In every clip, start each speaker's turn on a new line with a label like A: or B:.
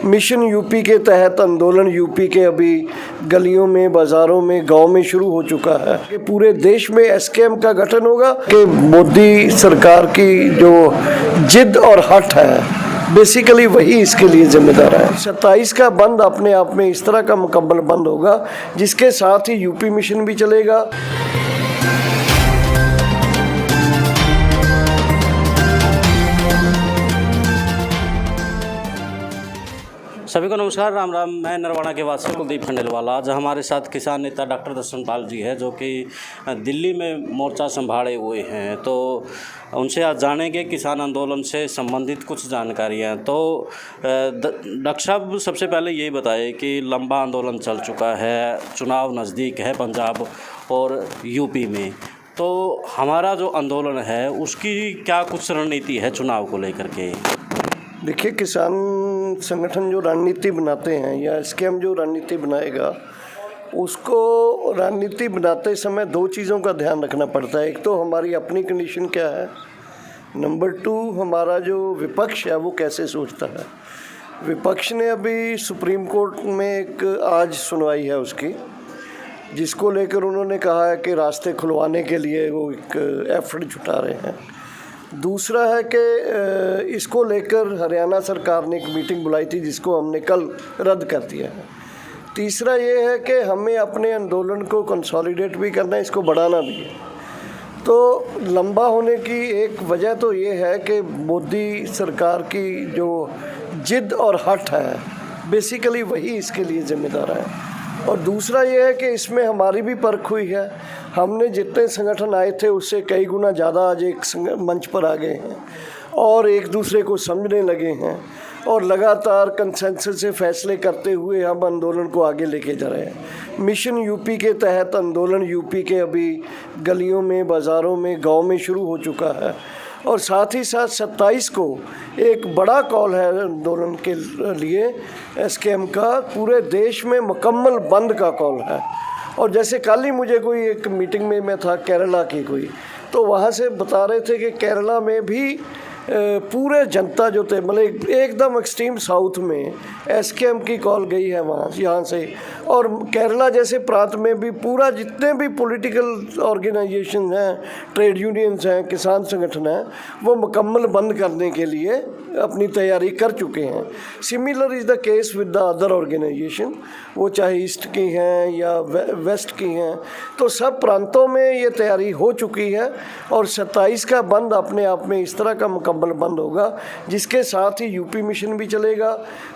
A: Mission UP के तहत आंदोलन यूपी के अभी गलियों में, बाज़ारों में, गांव में शुरू हो चुका है कि पूरे देश में एसकेएम का गठन होगा कि मोदी सरकार की जो जिद और हट है बेसिकली वही इसके लिए जिम्मेदार है। 27 का बंद अपने आप में इस तरह का मुकम्मल बंद होगा जिसके साथ ही यूपी मिशन भी चलेगा।
B: सभी को नमस्कार, राम राम। मैं नरवाना के वासी कुलदीप खंडेलवाल। आज हमारे साथ किसान नेता डॉक्टर दर्शनपाल जी है जो कि दिल्ली में मोर्चा संभाले हुए हैं। तो उनसे आज जानेंगे किसान आंदोलन से संबंधित कुछ जानकारियां। तो डॉक्टर साहब, सबसे पहले यही बताएं कि लंबा आंदोलन चल चुका है, चुनाव नज़दीक है पंजाब और यूपी में, तो हमारा जो आंदोलन है उसकी क्या कुछ रणनीति है चुनाव को लेकर के?
A: देखिए, किसान संगठन जो रणनीति बनाते हैं या एसकेएम जो रणनीति बनाएगा, उसको रणनीति बनाते समय दो चीज़ों का ध्यान रखना पड़ता है। एक तो हमारी अपनी कंडीशन क्या है, नंबर 2 हमारा जो विपक्ष है वो कैसे सोचता है। विपक्ष ने अभी सुप्रीम कोर्ट में एक आज सुनवाई है उसकी, जिसको लेकर उन्होंने कहा है कि रास्ते खुलवाने के लिए वो एक एफर्ट जुटा रहे हैं। दूसरा है कि इसको लेकर हरियाणा सरकार ने एक मीटिंग बुलाई थी जिसको हमने कल रद्द कर दिया है। तीसरा ये है कि हमें अपने आंदोलन को कंसोलिडेट भी करना है, इसको बढ़ाना भी है। तो लंबा होने की एक वजह तो ये है कि मोदी सरकार की जो जिद और हट है बेसिकली वही इसके लिए ज़िम्मेदार है। और दूसरा ये है कि इसमें हमारी भी परख हुई है। हमने जितने संगठन आए थे उससे कई गुना ज़्यादा आज एक मंच पर आ गए हैं और एक दूसरे को समझने लगे हैं और लगातार कंसेंसस से फैसले करते हुए हम आंदोलन को आगे लेके जा रहे हैं। मिशन यूपी के तहत आंदोलन यूपी के अभी गलियों में, बाज़ारों में, गांव में शुरू हो चुका है और साथ ही साथ 27 को एक बड़ा कॉल है आंदोलन के लिए एसकेएम का, पूरे देश में मुकम्मल बंद का कॉल है। और जैसे कल ही मुझे कोई एक मीटिंग में मैं था केरला की कोई, तो वहाँ से बता रहे थे कि केरला में भी पूरे जनता जो थे, मतलब एकदम एक्सट्रीम साउथ में एसकेएम की कॉल गई है वहाँ यहाँ से। और केरला जैसे प्रांत में भी पूरा जितने भी पॉलिटिकल ऑर्गेनाइजेशन हैं, ट्रेड यूनियंस हैं, किसान संगठन हैं, वो मुकम्मल बंद करने के लिए अपनी तैयारी कर चुके हैं। Similar is the case with the other organisation, वो चाहे ईस्ट की हैं या वेस्ट की हैं, तो सब प्रांतों में ये तैयारी हो चुकी है। और 27 का बंद अपने आप में इस तरह का मुकम्मल बंद होगा जिसके साथ ही यूपी मिशन भी चलेगा।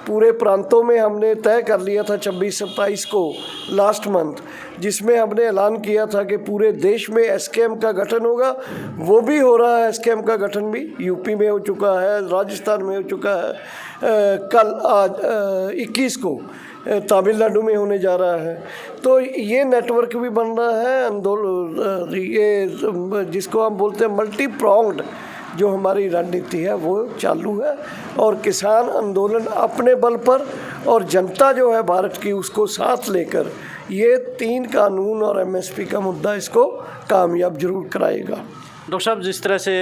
A: पूरे प्रांतों में हमने तय कर लिया था 26-27 को लास्ट मंथ, जिसमें हमने ऐलान किया था कि पूरे देश में एसकेएम का गठन होगा। वो भी हो रहा है, एसकेएम का गठन भी यूपी में हो चुका है, राजस्थान में हो चुका है, कल आज 21 को तमिलनाडु में होने जा रहा है। तो ये नेटवर्क भी बन रहा है आंदोलन, ये जिसको हम बोलते हैं मल्टी प्रोंग्ड जो हमारी रणनीति है वो चालू है। और किसान आंदोलन अपने बल पर और जनता जो है भारत की उसको साथ लेकर ये 3 कानून और एमएसपी का मुद्दा इसको कामयाब जरूर कराएगा।
B: डॉक्टर साहब, जिस तरह से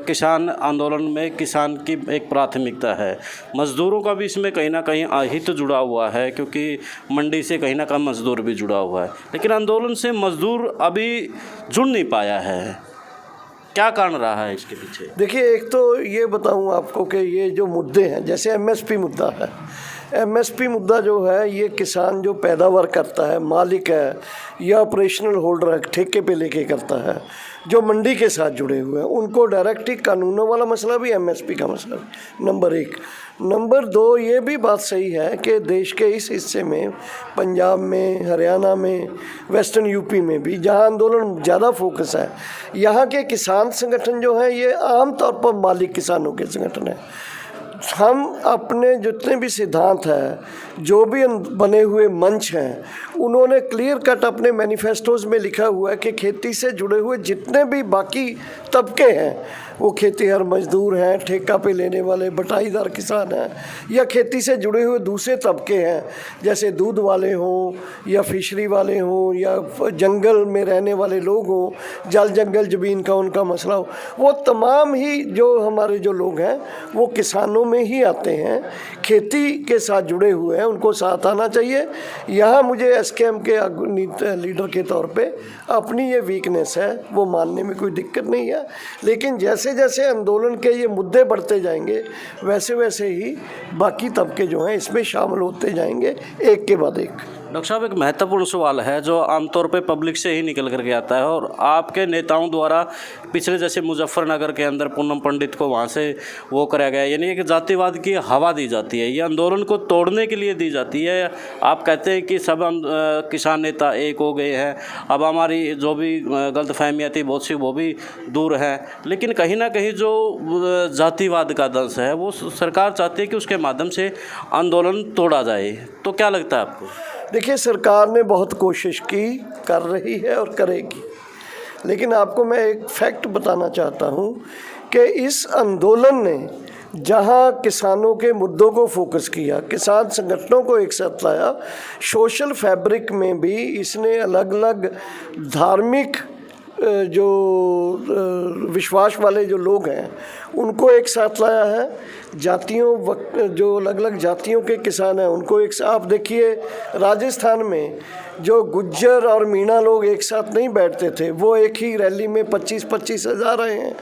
B: किसान आंदोलन में किसान की एक प्राथमिकता है, मज़दूरों का भी इसमें कहीं ना कहीं हित जुड़ा हुआ है, क्योंकि मंडी से कहीं ना कहीं मज़दूर भी जुड़ा हुआ है, लेकिन आंदोलन से मज़दूर अभी जुड़ नहीं पाया है। क्या कारण रहा है इसके पीछे?
A: देखिए, एक तो ये बताऊं आपको कि ये जो मुद्दे हैं, जैसे एमएसपी मुद्दा है, एमएसपी मुद्दा जो है ये किसान जो पैदावार करता है, मालिक है या ऑपरेशनल होल्डर है, ठेके पे लेके करता है, जो मंडी के साथ जुड़े हुए हैं, उनको डायरेक्ट ही कानूनों वाला मसला भी एमएसपी का मसला भी, नंबर 1। नंबर 2, ये भी बात सही है कि देश के इस हिस्से में, पंजाब में, हरियाणा में, वेस्टर्न यूपी में भी जहाँ आंदोलन ज़्यादा फोकस है, यहाँ के किसान संगठन जो हैं ये आम तौर पर मालिक किसानों के संगठन हैं। हम अपने जितने भी सिद्धांत हैं, जो भी बने हुए मंच हैं, उन्होंने क्लियर कट अपने मैनिफेस्टोज़ में लिखा हुआ है कि खेती से जुड़े हुए जितने भी बाकी तबके हैं वो खेतीहर मजदूर हैं, ठेका पे लेने वाले बटाईदार किसान हैं, या खेती से जुड़े हुए दूसरे तबके हैं, जैसे दूध वाले हों या फिशरी वाले हों या जंगल में रहने वाले लोग हों, जल जंगल ज़मीन का उनका मसला हो, वो तमाम ही जो हमारे जो लोग हैं वो किसानों में ही आते हैं, खेती के साथ जुड़े हुए हैं, उनको साथ आना चाहिए। यहाँ मुझे एसकेएम के लीडर के तौर पे अपनी ये वीकनेस है, वो मानने में कोई दिक्कत नहीं है, लेकिन जैसे जैसे आंदोलन के ये मुद्दे बढ़ते जाएंगे वैसे वैसे ही बाकी तबके जो हैं इसमें शामिल होते जाएंगे एक के बाद एक।
B: डॉक्टर साहब, एक महत्वपूर्ण सवाल है जो आमतौर पे पब्लिक से ही निकल करके आता है और आपके नेताओं द्वारा पिछले जैसे मुजफ्फरनगर के अंदर पूनम पंडित को वहाँ से वो कराया गया, यानी एक जातिवाद की हवा दी जाती है, ये आंदोलन को तोड़ने के लिए दी जाती है। आप कहते हैं कि सब किसान नेता एक हो गए हैं, अब हमारी जो भी गलतफहमियाँ थी बहुत सी वो भी दूर हैं, लेकिन कहीं ना कहीं जो जातिवाद का दंश है वो सरकार चाहती है कि उसके माध्यम से आंदोलन तोड़ा जाए। तो क्या लगता है आपको?
A: देखिए, सरकार ने बहुत कोशिश की, कर रही है और करेगी, लेकिन आपको मैं एक फैक्ट बताना चाहता हूँ कि इस आंदोलन ने जहाँ किसानों के मुद्दों को फोकस किया, किसान संगठनों को एक साथ लाया, सोशल फैब्रिक में भी इसने अलग अलग धार्मिक जो विश्वास वाले जो लोग हैं उनको एक साथ लाया है, जातियों जो अलग अलग जातियों के किसान हैं उनको एक साथ। आप देखिए राजस्थान में जो गुज्जर और मीणा लोग एक साथ नहीं बैठते थे वो एक ही रैली में 25-25 हज़ार आए हैं।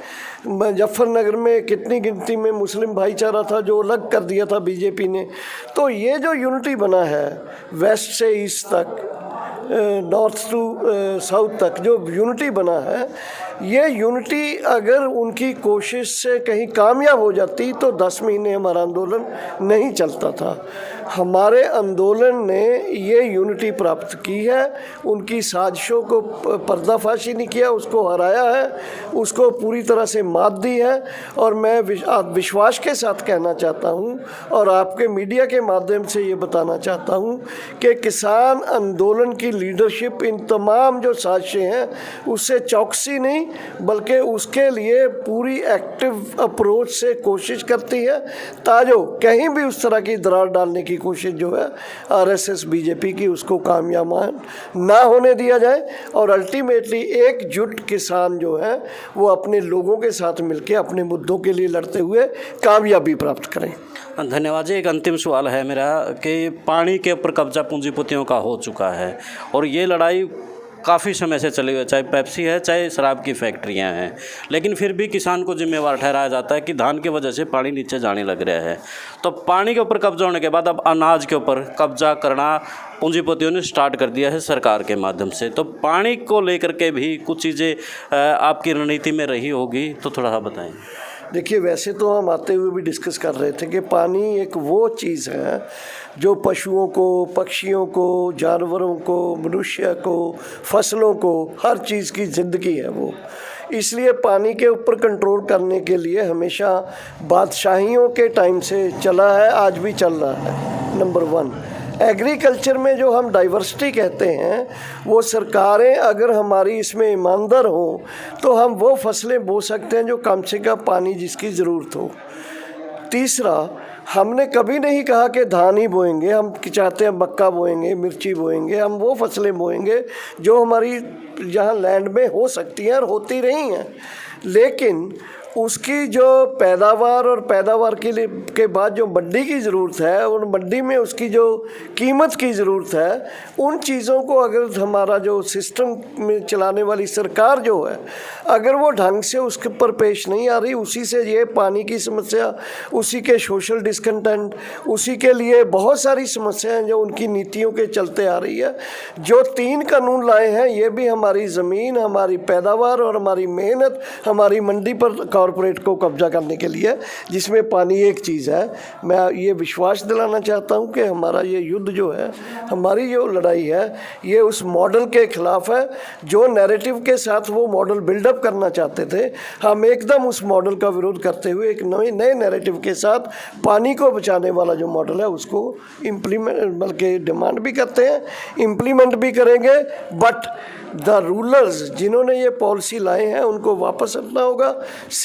A: मुजफ्फरनगर में कितनी गिनती में मुस्लिम भाईचारा था जो अलग कर दिया था बीजेपी ने। तो ये जो यूनिटी बना है वेस्ट से ईस्ट तक, नॉर्थ टू साउथ तक जो यूनिटी बना है, ये यूनिटी अगर उनकी कोशिश से कहीं कामयाब हो जाती तो 10 महीने हमारा आंदोलन नहीं चलता था। हमारे आंदोलन ने ये यूनिटी प्राप्त की है, उनकी साजिशों को पर्दाफाशी नहीं किया, उसको हराया है, उसको पूरी तरह से मात दी है। और मैं विश्वास के साथ कहना चाहता हूँ और आपके मीडिया के माध्यम से ये बताना चाहता हूँ कि किसान आंदोलन की लीडरशिप इन तमाम जो साजिशें हैं उससे चौकसी नहीं बल्कि उसके लिए पूरी एक्टिव अप्रोच से कोशिश करती है, ताजो कहीं भी उस तरह की दरार डालने की कोशिश जो है आरएसएस बीजेपी की उसको कामयाब ना होने दिया जाए और अल्टीमेटली एकजुट किसान जो है वो अपने लोगों के साथ मिलकर अपने मुद्दों के लिए लड़ते हुए कामयाबी प्राप्त करें।
B: धन्यवाद जी। एक अंतिम सवाल है मेरा कि पानी के ऊपर कब्जा पूंजीपतियों का हो चुका है और ये लड़ाई काफ़ी समय से चली हुई, चाहे पेप्सी है चाहे शराब की फैक्ट्रियां हैं, लेकिन फिर भी किसान को जिम्मेवार ठहराया जाता है कि धान की वजह से पानी नीचे जाने लग रहा है। तो पानी के ऊपर कब्जा होने के बाद अब अनाज के ऊपर कब्जा करना पूंजीपतियों ने स्टार्ट कर दिया है सरकार के माध्यम से। तो पानी को लेकर के भी कुछ चीज़ें आपकी रणनीति में रही होगी, तो थोड़ा सा बताएं।
A: देखिए, वैसे तो हम आते हुए भी डिस्कस कर रहे थे कि पानी एक वो चीज़ है जो पशुओं को, पक्षियों को, जानवरों को, मनुष्य को, फसलों को, हर चीज़ की ज़िंदगी है वो। इसलिए पानी के ऊपर कंट्रोल करने के लिए हमेशा बादशाहियों के टाइम से चला है, आज भी चल रहा है। नंबर 1, एग्रीकल्चर में जो हम डाइवर्सिटी कहते हैं वो सरकारें अगर हमारी इसमें ईमानदार हों तो हम वो फसलें बो सकते हैं जो कम से कम पानी जिसकी ज़रूरत हो। तीसरा, हमने कभी नहीं कहा कि धान ही बोएंगे, हम चाहते हैं मक्का बोएंगे, मिर्ची बोएंगे, हम वो फसलें बोएंगे जो हमारी यहाँ लैंड में हो सकती हैं और होती रही हैं, लेकिन उसकी जो पैदावार और पैदावार के बाद जो मंडी की ज़रूरत है और मंडी में उसकी जो कीमत की ज़रूरत है, उन चीज़ों को अगर हमारा जो सिस्टम में चलाने वाली सरकार जो है अगर वो ढंग से उसके ऊपर पेश नहीं आ रही, उसी से ये पानी की समस्या, उसी के सोशल डिस्कंटेंट, उसी के लिए बहुत सारी समस्याएं जो उनकी नीतियों के चलते आ रही है। जो 3 कानून लाए हैं ये भी हमारी ज़मीन, हमारी पैदावार और हमारी मेहनत, हमारी मंडी पर कॉरपोरेट को कब्जा करने के लिए, जिसमें पानी एक चीज़ है। मैं ये विश्वास दिलाना चाहता हूँ कि हमारा ये युद्ध जो है, हमारी जो लड़ाई है, ये उस मॉडल के ख़िलाफ़ है जो नैरेटिव के साथ वो मॉडल बिल्डअप करना चाहते थे। हम एकदम उस मॉडल का विरोध करते हुए एक नए नैरेटिव के साथ पानी को बचाने वाला जो मॉडल है उसको इम्प्लीमेंट, बल्कि डिमांड भी करते हैं, इम्प्लीमेंट भी करेंगे। बट द रूलर्स जिन्होंने ये पॉलिसी लाए हैं उनको वापस रखना होगा।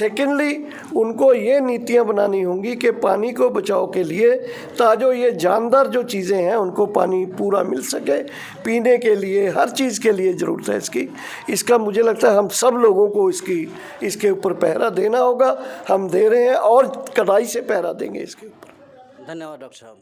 A: सेकेंडली उनको ये नीतियाँ बनानी होंगी कि पानी को बचाव के लिए ताजो ये जानदार जो चीज़ें हैं उनको पानी पूरा मिल सके, पीने के लिए हर चीज़ के लिए ज़रूरत है इसका मुझे लगता है हम सब लोगों को इसके ऊपर पहरा देना होगा। हम दे रहे हैं और कड़ाई से पहरा देंगे इसके ऊपर।
B: धन्यवाद डॉक्टर साहब।